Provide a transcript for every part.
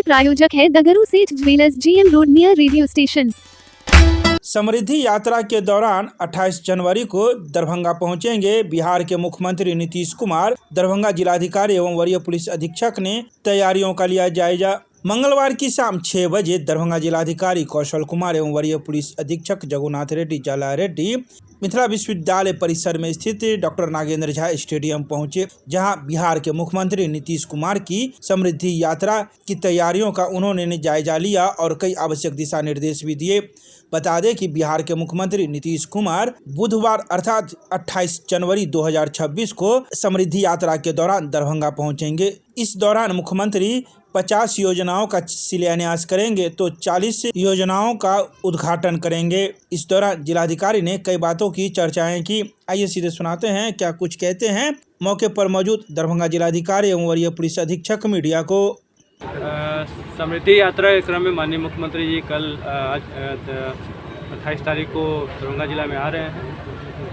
प्रायोजक है Dagdu Seth jewellers, GM road near radio station. Samriddhi Yatra के दौरान 28 जनवरी को दरभंगा पहुंचेंगे बिहार के मुख्यमंत्री नीतीश कुमार। दरभंगा जिलाधिकारी एवं वरीय पुलिस अधीक्षक ने तैयारियों का लिया जायजा। मंगलवार की शाम 6 बजे दरभंगा जिलाधिकारी कौशल कुमार एवं वरीय पुलिस अधीक्षक जगुनाथ रेड्डी जाला रेड्डी मिथिला विश्वविद्यालय परिसर में स्थित डॉक्टर नागेंद्र झा स्टेडियम पहुंचे, जहां बिहार के मुख्यमंत्री नीतीश कुमार की समृद्धि यात्रा की तैयारियों का उन्होंने जायजा लिया और कई आवश्यक दिशा निर्देश भी दिए। बता दें कि बिहार के मुख्यमंत्री नीतीश कुमार बुधवार अर्थात 28 जनवरी 2026 को समृद्धि यात्रा के दौरान दरभंगा पहुंचेंगे। इस दौरान मुख्यमंत्री 50 योजनाओं का शिलान्यास करेंगे तो 40 योजनाओं का उद्घाटन करेंगे। इस दौरान जिलाधिकारी ने कई बातों की चर्चाएं की। आइए सीधे सुनाते हैं क्या कुछ कहते हैं मौके पर मौजूद दरभंगा जिलाधिकारी एवं वरीय पुलिस अधीक्षक मीडिया को। समृद्धि यात्रा के क्रम में माननीय मुख्यमंत्री जी कल 28 तारीख को दरभंगा जिला में आ रहे हैं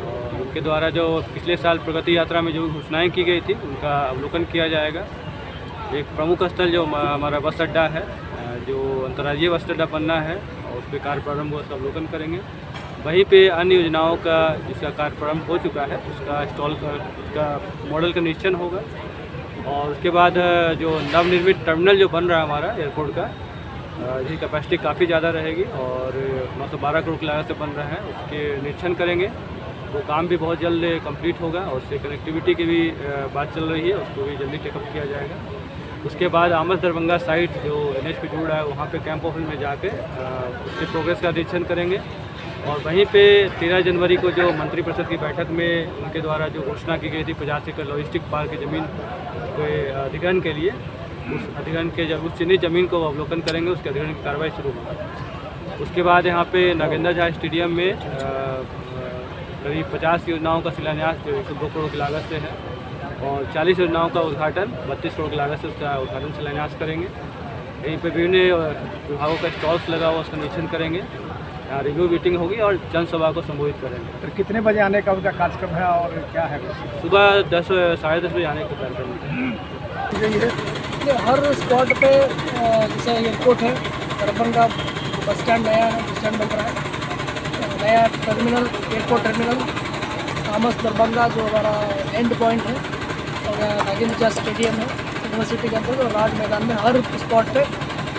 और उनके द्वारा जो पिछले साल प्रगति यात्रा में जो घोषणाएं की गई थी उनका अवलोकन किया जाएगा। एक प्रमुख स्थल जो हमारा बस अड्डा है, जो अंतर्राज्यीय बस अड्डा बनना है और उस पर कार्य प्रारंभ हुआ, उसका अवलोकन करेंगे। वहीं पे अन्य योजनाओं का जिसका कार्य प्रारंभ हो चुका है उसका मॉडल का निरीक्षण होगा और उसके बाद जो नवनिर्मित टर्मिनल जो बन रहा है हमारा एयरपोर्ट का, जिसकी कैपेसिटी काफ़ी ज़्यादा रहेगी और 912 करोड़ की लागत से बन रहा है, उसके निरीक्षण करेंगे। वो काम भी बहुत जल्द कंप्लीट होगा और उससे कनेक्टिविटी की भी बात चल रही है, उसको भी जल्दी टेकअप किया जाएगा। उसके बाद आमस दरभंगा साइट जो NH पे जुड़ रहा है वहाँ पे कैंप ऑफिस में जाके उसके प्रोग्रेस का निरीक्षण करेंगे और वहीं पे 13 जनवरी को जो मंत्रिपरिषद की बैठक में उनके द्वारा जो घोषणा की गई थी 50 एकड़ लॉजिस्टिक पार्क की ज़मीन के अधिग्रहण के लिए, उस अधिग्रहण के उस चिन्हित ज़मीन को अवलोकन करेंगे, उसके अधिग्रहण की कार्रवाई शुरू होगी। उसके बाद यहाँ पे नागेंद्र झा स्टेडियम में करीब 50 योजनाओं का शिलान्यास जो 102 करोड़ की लागत से है और 40 योजनाओं का उद्घाटन 32 करोड़ की लागत से उसका उद्घाटन शिलान्यास करेंगे। यहीं पे विभिन्न विभागों का स्टॉल्स लगा हुआ उसका निरीक्षण करेंगे, रिव्यू मीटिंग होगी और जनसभा को संबोधित करेंगे। फिर कितने बजे आने का उनका कार्यक्रम है और क्या है? सुबह 10 बजे आने का कार्यक्रम है। हर स्पॉट पे जैसे एयरपोर्ट है, दरभंगा बस स्टैंड नया है, बस स्टैंड बन रहा है, नया terminal airport terminal, Amas Darbhanga जो हमारा एंड पॉइंट है और नागेंद्र झा स्टेडियम है यूनिवर्सिटी कैंपस और राज मैदान में हर स्पॉट पे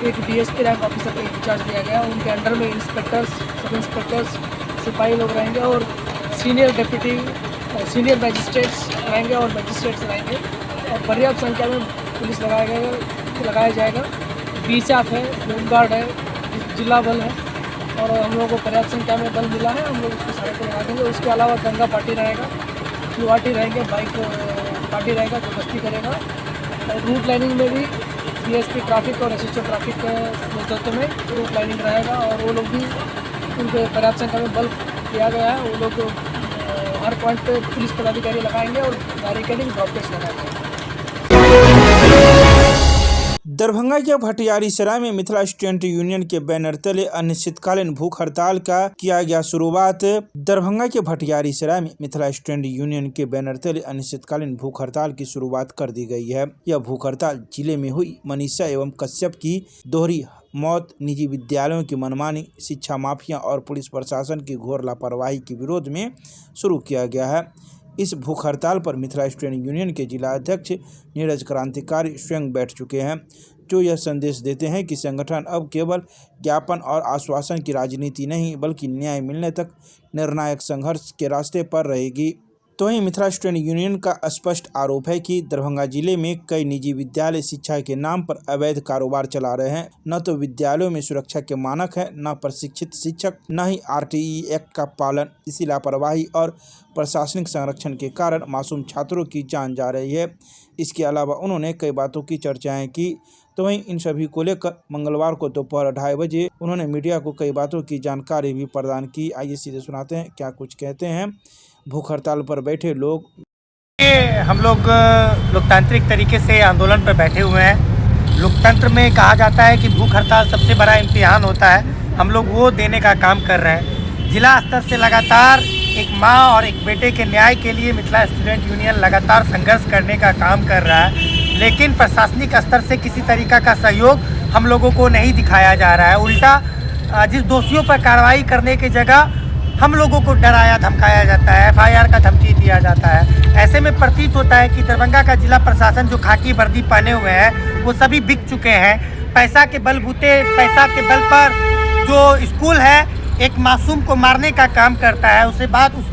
एक DSP रैंक ऑफिसर को इंचार्ज दिया गया। उनके अंडर में इंस्पेक्टर्स, सब इंस्पेक्टर्स, सिपाही लोग रहेंगे और सीनियर डिप्टी सीनियर मैजिस्ट्रेट्स रहेंगे और मैजिस्ट्रेट्स रहेंगे और पर्याप्त संख्या में पुलिस लगाया जाएगा। BSAF है, होमगार्ड है, जिला बल है और हम लोगों को पर्याप्त संख्या में बल मिला है, हम लोग उसको सारे को लगा देंगे। उसके अलावा गंगा पार्टी रहेगा, QRT रहेंगे, बाइक पार्टी रहेगा जो गश्ती करेगा और रूट लाइनिंग में भी DSP ट्रैफिक और SHO ट्रैफिक के नेतृत्व में रूट लाइनिंग रहेगा और वो लोग भी उनके पर्याप्त संख्या में बल किया गया है। वो लोग हर पॉइंट पे पुलिस पदाधिकारी लगाएंगे और बैरिकेडिंग ड्रॉप टेस्ट लगाएंगे। दरभंगा के भटियारीसराय में मिथिला स्टूडेंट यूनियन के बैनर तले अनिश्चितकालीन भूख हड़ताल का किया गया शुरुआत। दरभंगा के भटियारीसराय में मिथिला स्टूडेंट यूनियन के बैनर तले अनिश्चितकालीन भूख हड़ताल की शुरुआत कर दी गई है। यह भूख हड़ताल जिले में हुई मनीषा एवं कश्यप की दोहरी मौत, निजी विद्यालयों की मनमानी, शिक्षा माफिया और पुलिस प्रशासन की घोर लापरवाही के विरोध में शुरू किया गया है। इस भूख हड़ताल पर मिथिला स्टूडेंट यूनियन के जिला अध्यक्ष नीरज क्रांतिकारी स्वयं बैठ चुके हैं, जो यह संदेश देते हैं कि संगठन अब केवल ज्ञापन और आश्वासन की राजनीति नहीं बल्कि न्याय मिलने तक निर्णायक संघर्ष के रास्ते पर रहेगी। तो वहीं मिथिला स्टूडेंट यूनियन का स्पष्ट आरोप है कि दरभंगा जिले में कई निजी विद्यालय शिक्षा के नाम पर अवैध कारोबार चला रहे हैं। न तो विद्यालयों में सुरक्षा के मानक है, न प्रशिक्षित शिक्षक, न ही RTE एक्ट का पालन। इसी लापरवाही और प्रशासनिक संरक्षण के कारण मासूम छात्रों की जान जा रही है। इसके अलावा उन्होंने कई बातों की चर्चाएं की। तो वहीं इन सभी को लेकर मंगलवार को दोपहर 2:30 बजे उन्होंने मीडिया को कई बातों की जानकारी भी प्रदान की। आइए सीधे सुनाते हैं क्या कुछ कहते हैं भूख हड़ताल पर बैठे लोग। हम लोग लोकतांत्रिक तरीके से आंदोलन पर बैठे हुए हैं। लोकतंत्र में कहा जाता है कि भूख हड़ताल सबसे बड़ा इम्तिहान होता है, हम लोग वो देने का काम कर रहे हैं। जिला स्तर से लगातार एक माँ और एक बेटे के न्याय के लिए मिथिला स्टूडेंट यूनियन लगातार संघर्ष करने का काम कर रहा है, लेकिन प्रशासनिक स्तर से किसी तरीका का सहयोग हम लोगों को नहीं दिखाया जा रहा है। उल्टा जिस दोषियों पर कार्रवाई करने की जगह हम लोगों को डराया धमकाया जाता है, FIR का धमकी दिया जाता है। ऐसे में प्रतीत होता है कि दरभंगा का जिला प्रशासन जो खाकी वर्दी पहने हुए हैं वो सभी बिक चुके हैं। पैसा के बलबूते, पैसा के बल पर जो स्कूल है एक मासूम को मारने का काम करता है, उसके बाद उस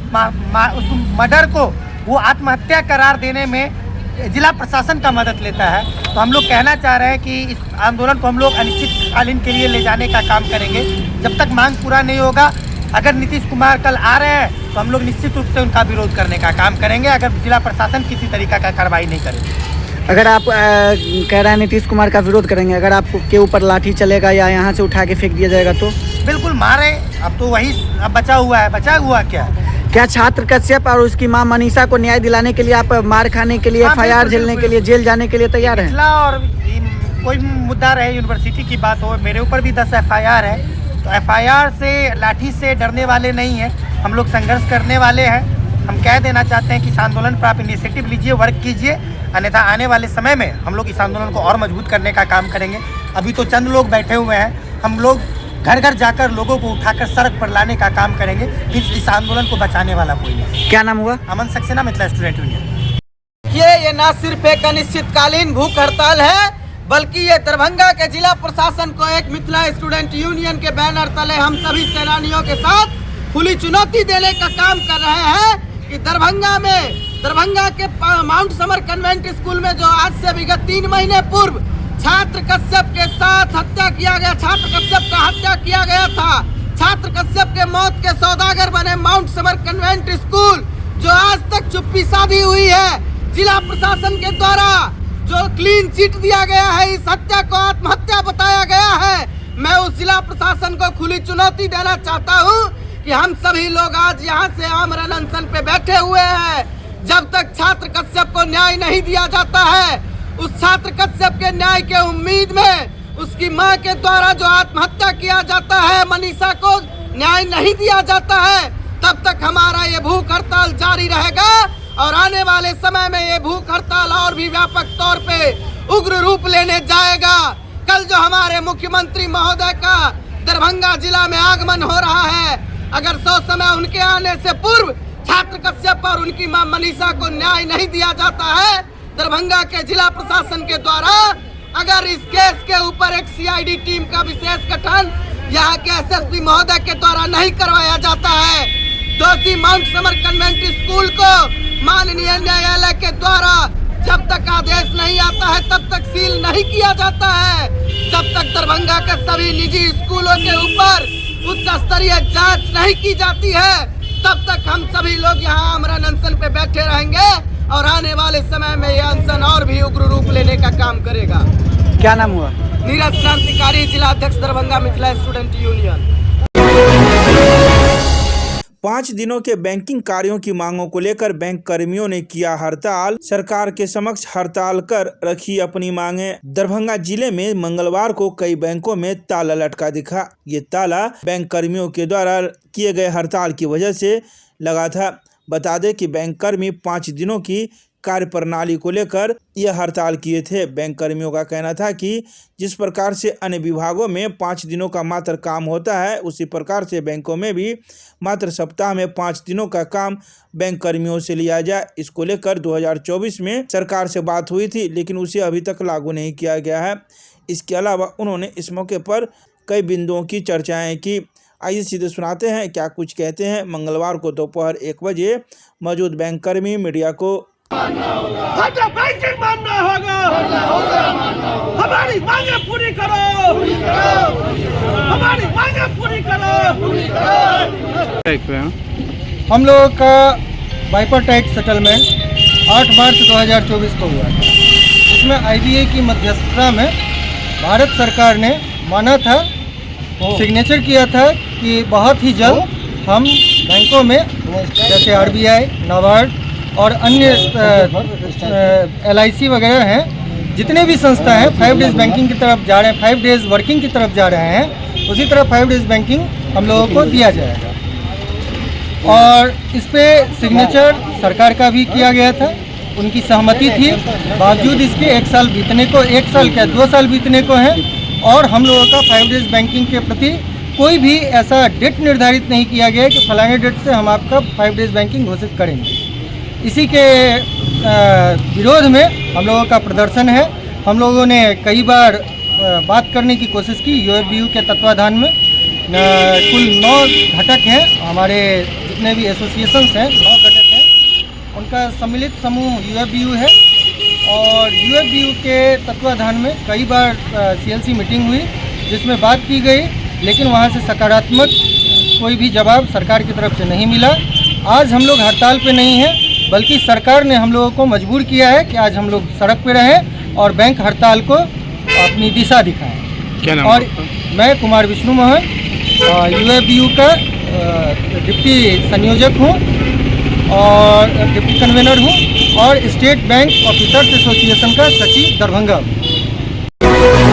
मर्डर को वो आत्महत्या करार देने में जिला प्रशासन का मदद लेता है। तो हम लोग कहना चाह रहे हैं कि इस आंदोलन को हम लोग अनिश्चितकालीन के लिए ले जाने का काम करेंगे जब तक मांग पूरा नहीं होगा। अगर नीतीश कुमार कल आ रहे हैं तो हम लोग निश्चित रूप से उनका विरोध करने का काम करेंगे, अगर जिला प्रशासन किसी तरीका का कार्रवाई नहीं करेगी। अगर आप कह रहे हैं नीतीश कुमार का विरोध करेंगे, अगर आपके ऊपर लाठी चलेगा या यहाँ से उठा के फेंक दिया जाएगा तो? बिल्कुल मारे, अब तो वही अब बचा हुआ क्या छात्र कश्यप और उसकी मां मनीषा को न्याय दिलाने के लिए आप मार खाने के लिए, FIR झेलने के लिए, जेल जाने के लिए तैयार हैं? और कोई मुद्दा रहे, यूनिवर्सिटी की बात हो, मेरे ऊपर भी 10 FIR है, तो FIR से, लाठी से डरने वाले नहीं हैं। हम लोग संघर्ष करने वाले हैं। हम कह देना चाहते हैं कि इस आंदोलन पर आप इनिशिएटिव लीजिए, वर्क कीजिए, अन्यथा आने वाले समय में हम लोग इस आंदोलन को और मजबूत करने का काम करेंगे। अभी तो चंद लोग बैठे हुए हैं, हम लोग घर घर जाकर लोगों को उठाकर सड़क पर लाने का काम करेंगे, फिर इस आंदोलन को बचाने वाला कोई नहीं। क्या नाम हुआ? अमन सक्सेना, मिथिला स्टूडेंट यूनियन। ये ना सिर्फ एक अनिश्चितकालीन भूख हड़ताल है, बल्कि ये दरभंगा के जिला प्रशासन को एक मिथिला स्टूडेंट यूनियन के बैनर तले हम सभी सेनानियों के साथ खुली चुनौती देने का काम कर रहे हैं कि दरभंगा के माउंट समर कन्वेंट स्कूल में जो आज से विगत 3 महीने पूर्व छात्र कश्यप के साथ हत्या किया गया, छात्र कश्यप का हत्या किया गया था, छात्र कश्यप के मौत के सौदागर बने माउंट समर कन्वेंट स्कूल जो आज तक चुप्पी साधी हुई है। जिला प्रशासन के द्वारा जो क्लीन चिट दिया गया है, इस हत्या को आत्महत्या बताया गया है। मैं उस जिला प्रशासन को खुली चुनौती देना चाहता हूँ कि हम सभी लोग आज यहाँ से आमरण अनशन पे बैठे हुए हैं। जब तक छात्र कश्यप को न्याय नहीं दिया जाता है, उस छात्र कश्यप के न्याय के उम्मीद में उसकी मां के द्वारा जो आत्महत्या किया जाता है, मनीषा को न्याय नहीं दिया जाता है, तब तक हमारा ये भूख हड़ताल जारी रहेगा और आने वाले समय में ये भूख हड़ताल और भी व्यापक तौर पे उग्र रूप लेने जाएगा। कल जो हमारे मुख्यमंत्री महोदय का दरभंगा जिला में आगमन हो रहा है, अगर 100 समय उनके आने से पूर्व छात्र कश्यप और उनकी मां मनीषा को न्याय नहीं दिया जाता है, दरभंगा के जिला प्रशासन के द्वारा अगर इस केस के ऊपर एक CID टीम का विशेष गठन यहाँ के SSP महोदय के द्वारा नहीं करवाया जाता है, दोषी माउंट समर कन्वेंट स्कूल को माननीय न्यायालय के द्वारा जब तक आदेश नहीं आता है तब तक सील नहीं किया जाता है, जब तक दरभंगा के सभी निजी स्कूलों के ऊपर उच्च स्तरीय जांच नहीं की जाती है, तब तक हम सभी लोग यहाँ आमरण अनशन पे बैठे रहेंगे और आने वाले समय में यह अनशन और भी उग्र रूप लेने का काम करेगा। क्या नाम हुआ? नीरज क्रांतिकारी, जिला अध्यक्ष दरभंगा मिथिला स्टूडेंट यूनियन। 5 दिनों के बैंकिंग कार्यों की मांगों को लेकर बैंक कर्मियों ने किया हड़ताल, सरकार के समक्ष हड़ताल कर रखी अपनी मांगे। दरभंगा जिले में मंगलवार को कई बैंकों में ताला लटका दिखा। ये ताला बैंक कर्मियों के द्वारा किए गए हड़ताल की वजह से लगा था। बता दें कि बैंक कर्मी 5 दिनों की कार्य प्रणाली को लेकर यह हड़ताल किए थे। बैंक कर्मियों का कहना था कि जिस प्रकार से अन्य विभागों में 5 दिनों का मात्र काम होता है, उसी प्रकार से बैंकों में भी मात्र सप्ताह में 5 दिनों का काम बैंक कर्मियों से लिया जाए। इसको लेकर 2024 में सरकार से बात हुई थी, लेकिन उसे अभी तक लागू नहीं किया गया है। इसके अलावा उन्होंने इस मौके पर कई बिंदुओं की चर्चाएँ की। आइए सीधे सुनाते हैं क्या कुछ कहते हैं मंगलवार को दोपहर 1 बजे मौजूद बैंक कर्मी मीडिया को। बैंकिंग मानना होगा, हमारी मांगे पूरी करो, हमारी मांगे पूरी करो। हम लोगों का बाइपर्टाइट सेटलमेंट 8 मार्च 2024 को हुआ था। इसमें IBA की मध्यस्थता में भारत सरकार ने माना था, सिग्नेचर किया था कि बहुत ही जल्द हम बैंकों में जैसे RBI, नाबार्ड और अन्य LIC वगैरह हैं, जितने भी संस्था हैं 5 डेज बैंकिंग की तरफ जा रहे हैं, 5 डेज वर्किंग की तरफ जा रहे हैं, उसी तरह 5 डेज बैंकिंग हम लोगों को दिया जाएगा। और इस पे सिग्नेचर सरकार का भी किया गया था, उनकी सहमति थी। बावजूद इसके 1 साल बीतने को, 1 साल क्या 2 साल बीतने को हैं, और हम लोगों का 5 डेज बैंकिंग के प्रति कोई भी ऐसा डेट निर्धारित नहीं किया गया है कि फलाने डेट से हम आपका 5 डेज बैंकिंग घोषित करेंगे। इसी के विरोध में हम लोगों का प्रदर्शन है। हम लोगों ने कई बार बात करने की कोशिश की। यूएफबीयू के तत्वाधान में कुल 9 घटक हैं, हमारे जितने भी एसोसिएशंस हैं 9 घटक हैं, उनका सम्मिलित समूह यूएफबीयू है। और यूएफबीयू के तत्वाधान में कई बार सीएलसी मीटिंग हुई जिसमें बात की गई, लेकिन वहाँ से सकारात्मक कोई भी जवाब सरकार की तरफ से नहीं मिला। आज हम लोग हड़ताल पे नहीं हैं, बल्कि सरकार ने हम लोगों को मजबूर किया है कि आज हम लोग सड़क पे रहें और बैंक हड़ताल को अपनी दिशा दिखाएं। क्या नाम? और मैं कुमार विष्णु मोहन यूएफबीयू का डिप्टी संयोजक हूँ और डिप्टी कन्वेनर हूँ और स्टेट बैंक ऑफिसर्स एसोसिएशन का सचिव दरभंगा हूँ।